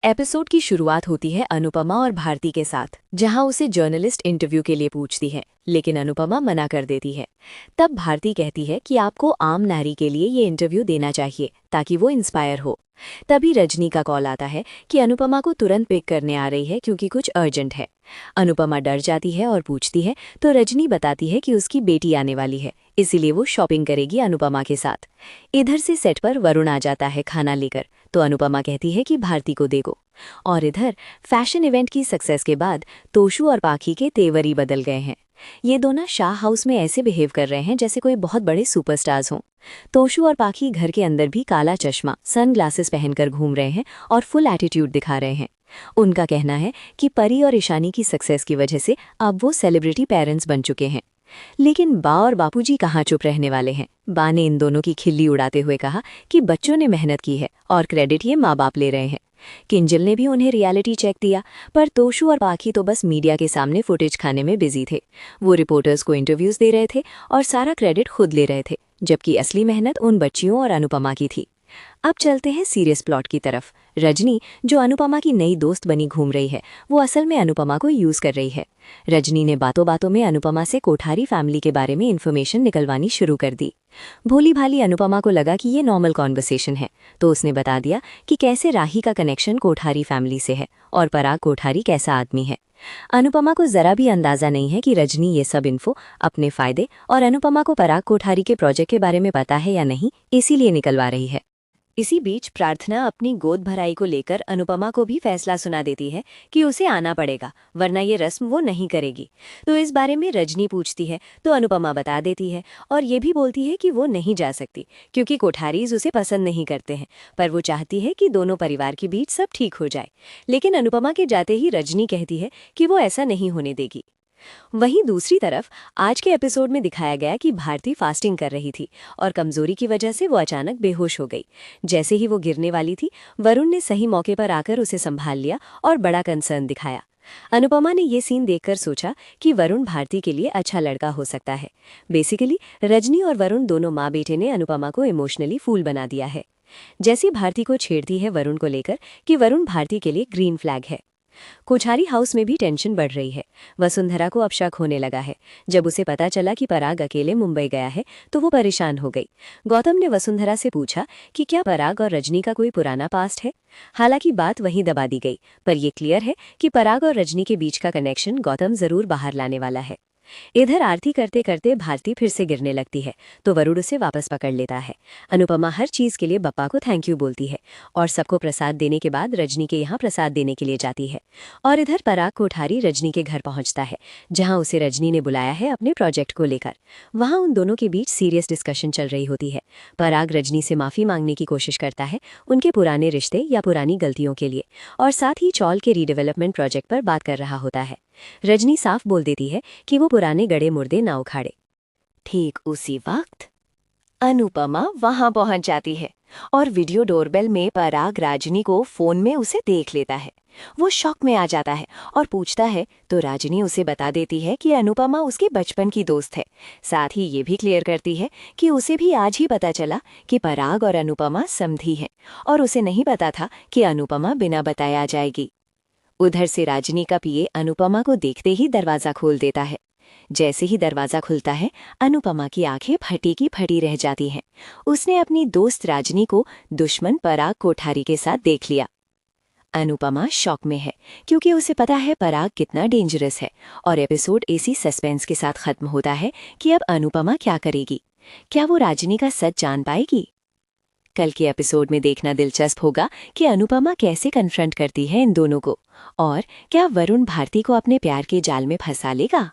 Episode की शुरुआत होती है अनुपमा और भारती के साथ, जहां उसे जर्नलिस्ट इंटरव्यू के लिए पूछती है, लेकिन अनुपमा मना कर देती है। तब भारती कहती है कि आपको आम नारी के लिए ये इंटरव्यू देना चाहिए ताकि वो इंस्पायर हो। तभी रजनी का कॉल आता है कि अनुपमा को तुरंत पिक करने आ रही है क्योंकि कुछ अर्जेंट है। अनुपमा डर जाती है और पूछती है तो रजनी बताती है कि उसकी बेटी आने वाली है, इसीलिए वो शॉपिंग करेगी अनुपमा के साथ। इधर से सेट पर वरुण आ जाता है खाना लेकर, तो अनुपमा कहती है कि भारती को देगो। और इधर फैशन इवेंट की सक्सेस के बाद तोशु और पाखी के तेवर ही बदल गए हैं। ये दोनों शाह हाउस में ऐसे बिहेव कर रहे हैं जैसे कोई बहुत बड़े सुपरस्टार्स हों। तोशु और पाखी घर के अंदर भी काला चश्मा, सनग्लासेस पहनकर घूम रहे हैं और फुल एटीट्यूड दिखा रहे हैं। उनका कहना है कि परी और ईशानी की सक्सेस की वजह से अब वो सेलिब्रिटी पेरेंट्स बन चुके हैं। लेकिन बा और बापूजी कहाँ चुप रहने वाले हैं। बा ने इन दोनों की खिल्ली उड़ाते हुए कहा कि बच्चों ने मेहनत की है और क्रेडिट ये माँ बाप ले रहे हैं। किंजल ने भी उन्हें रियलिटी चेक दिया, पर तोशु और पाखी तो बस मीडिया के सामने फुटेज खाने में बिजी थे। वो रिपोर्टर्स को इंटरव्यूज दे रहे थे और सारा क्रेडिट खुद ले रहे थे, जबकि असली मेहनत उन बच्चियों और अनुपमा की थी। अब चलते हैं सीरियस प्लॉट की तरफ। रजनी, जो अनुपमा की नई दोस्त बनी घूम रही है, वो असल में अनुपमा को यूज कर रही है। रजनी ने बातों बातों में अनुपमा से कोठारी फैमिली के बारे में इन्फॉर्मेशन निकलवानी शुरू कर दी। भोली भाली अनुपमा को लगा कि ये नॉर्मल कॉन्वर्सेशन है, तो उसने बता दिया कि कैसे राही का कनेक्शन कोठारी फैमिली से है और पराग कोठारी कैसा आदमी है। अनुपमा को जरा भी अंदाजा नहीं है कि रजनी ये सब इन्फो अपने फायदे और अनुपमा को पराग कोठारी के प्रोजेक्ट के बारे में पता है या नहीं, इसीलिए निकलवा रही है। इसी बीच प्रार्थना अपनी गोद भराई को लेकर अनुपमा को भी फैसला सुना देती है कि उसे आना पड़ेगा, वरना ये रस्म वो नहीं करेगी। तो इस बारे में रजनी पूछती है तो अनुपमा बता देती है और ये भी बोलती है कि वो नहीं जा सकती क्योंकि कोठारीज उसे पसंद नहीं करते हैं, पर वो चाहती है कि दोनों परिवार के बीच सब ठीक हो जाए। लेकिन अनुपमा के जाते ही रजनी कहती है कि वो ऐसा नहीं होने देगी। वहीं दूसरी तरफ आज के एपिसोड में दिखाया गया कि भारती फास्टिंग कर रही थी और कमजोरी की वजह से वो अचानक बेहोश हो गई। जैसे ही वो गिरने वाली थी, वरुण ने सही मौके पर आकर उसे संभाल लिया और बड़ा कंसर्न दिखाया। अनुपमा ने ये सीन देखकर सोचा कि वरुण भारती के लिए अच्छा लड़का हो सकता है। बेसिकली रजनी और वरुण दोनों माँ बेटे ने अनुपमा को इमोशनली फूल बना दिया है। जैसी भारती को छेड़ती है वरुण को लेकर कि वरुण भारती के लिए ग्रीन फ्लैग है। कोठारी हाउस में भी टेंशन बढ़ रही है। वसुंधरा को अब शक होने लगा है। जब उसे पता चला कि पराग अकेले मुंबई गया है तो वो परेशान हो गई। गौतम ने वसुंधरा से पूछा कि क्या पराग और रजनी का कोई पुराना पास्ट है। हालांकि बात वहीं दबा दी गई, पर यह क्लियर है कि पराग और रजनी के बीच का कनेक्शन गौतम जरूर बाहर लाने वाला है। इधर आरती करते करते भारती फिर से गिरने लगती है, तो वरुण उसे वापस पकड़ लेता है। अनुपमा हर चीज के लिए बप्पा को थैंक यू बोलती है और सबको प्रसाद देने के बाद रजनी के यहाँ प्रसाद देने के लिए जाती है। और इधर पराग कोठारी रजनी के घर पहुंचता है, जहां उसे रजनी ने बुलाया है अपने प्रोजेक्ट को लेकर। वहां उन दोनों के बीच सीरियस डिस्कशन चल रही होती है। पराग रजनी से माफी मांगने की कोशिश करता है, उनके पुराने रिश्ते या पुरानी गलतियों के लिए, और साथ ही चौल के रीडेवलपमेंट प्रोजेक्ट पर बात कर रहा होता है। रजनी साफ बोल देती है कि वो पुराने गड़े मुर्दे ना उखाड़े। ठीक उसी वक्त अनुपमा वहां पहुंच जाती है और वीडियो डोरबेल में पराग राजनी को फोन में उसे देख लेता है। वो शॉक में आ जाता है और पूछता है तो राजनी उसे बता देती है कि अनुपमा उसके बचपन की दोस्त है। साथ ही ये भी क्लियर करती है कि उसे भी आज ही पता चला कि पराग और अनुपमा समधी हैं और उसे नहीं पता था कि अनुपमा बिना बताए आ जाएगी। उधर से राजनी का पीए अनुपमा को देखते ही दरवाजा खोल देता है। जैसे ही दरवाजा खुलता है, अनुपमा की आंखें फटी की फटी रह जाती हैं। उसने अपनी दोस्त राजनी को दुश्मन पराग कोठारी के साथ देख लिया। अनुपमा शॉक में है क्योंकि उसे पता है पराग कितना डेंजरस है, और एपिसोड इसी सस्पेंस के साथ खत्म होता है कि अब अनुपमा क्या करेगी। क्या वो राजनी का सच जान पाएगी? कल के एपिसोड में देखना दिलचस्प होगा कि अनुपमा कैसे कन्फ्रंट करती है इन दोनों को, और क्या वरुण भारती को अपने प्यार के जाल में फंसा लेगा।